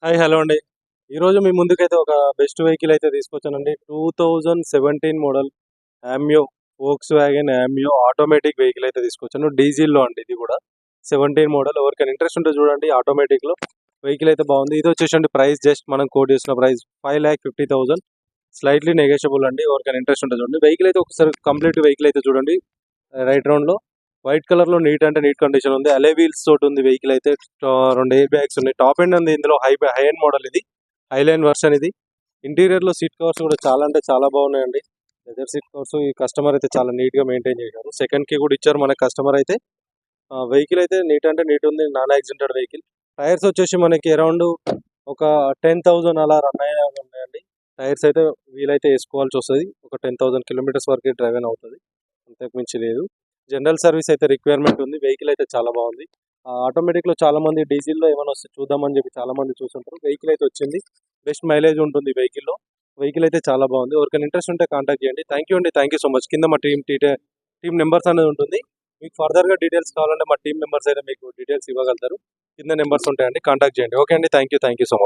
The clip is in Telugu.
హాయ్ హలో అండి. ఈరోజు మీ ముందుకైతే ఒక బెస్ట్ వెహికల్ అయితే తీసుకొచ్చానండి. 2017 model Ameo, Volkswagen Ameo automatic vehicle అయితే తీసుకొచ్చాను. డీజిల్‌లో అండి ఇది కూడా. 17 మోడల్ ఎవరికైనా ఇంట్రెస్ట్ ఉంటే చూడండి, ఆటోమేటిక్‌లో వెహికల్ అయితే బాగుంది. ఇది వచ్చేసండి ప్రైస్ జస్ట్ మనం కోట్ చేసిన ప్రైస్ 5,50,000 స్లైట్లీ నెగోషియబుల్ అండి. ఎవరికైనా ఇంట్రెస్ట్ ఉంటే చూడండి. వెహికల్ అయితే ఒకసారి కంప్లీట్ వెహికల్ అయితే చూడండి. రైట్ రౌండ్‌లో వైట్ కలర్‌లో నీట్ అంటే నీట్ కండిషన్ ఉంది. అలై వీల్స్ తోటి ఉంది వెహికల్ అయితే. 2 ఎయిర్ బ్యాగ్స్ ఉన్నాయి. టాప్ ఎండ్ ఉంది ఇందులో. హై ఎండ్ మోడల్ ఇది. హైలైన్ వర్షన్ ఇది. ఇంటీరియర్‌లో సీట్ కవర్స్ కూడా చాలా అంటే చాలా బాగున్నాయండి. లెదర్ సీట్ కవర్స్ ఈ కస్టమర్ అయితే చాలా నీట్‌గా మెయింటైన్ చేశారు. సెకండ్ కీ కూడా ఇచ్చారు మన కస్టమర్ అయితే. వెహికల్ అయితే నీట్ అంటే నీట్ ఉంది. Non యాక్సిడెంటెడ్ vehicle. టైర్స్ వచ్చేసి మనకి అరౌండ్ ఒక 10,000 అలా రన్ అయ్యేలాగా ఉన్నాయండి. టైర్స్ అయితే వీలైతే వేసుకోవాల్సి వస్తుంది. ఒక 10,000 కిలోమీటర్స్ వరకు డ్రైవ్ అయిన అవుతుంది. అంతకు మించి లేదు. జనరల్ సర్వీస్ అయితే రిక్వైర్మెంట్ ఉంది. వెహికల్ అయితే చాలా బాగుంది. ఆటోమేటిక్‌లో చాలా మంది డీజిల్‌లో ఏమైనా వస్తే చూద్దామని చెప్పి చాలా మంది చూస్తుంటారు. వెహికల్ అయితే వచ్చింది. బెస్ట్ మైలేజ్ ఉంటుంది వెహికల్‌లో. వెహికల్ అయితే చాలా బాగుంది. ఎవరికైనా ఇంట్రెస్ట్ ఉంటే కాంటాక్ట్ చేయండి. థ్యాంక్ యూ అండి. Thank you so much. కింద మా టీమ్ నెంబర్స్ అనేది ఉంటుంది. మీకు ఫర్దర్‌గా డీటెయిల్స్ కావాలంటే మా టీమ్ మెంబర్స్ అయితే మీకు డీటెయిల్స్ ఇవ్వగలుగుతారు. కింద నెంబర్స్ ఉంటాయండి. కాంటాక్ట్ చేయండి. ఓకే అండి. Thank you so much.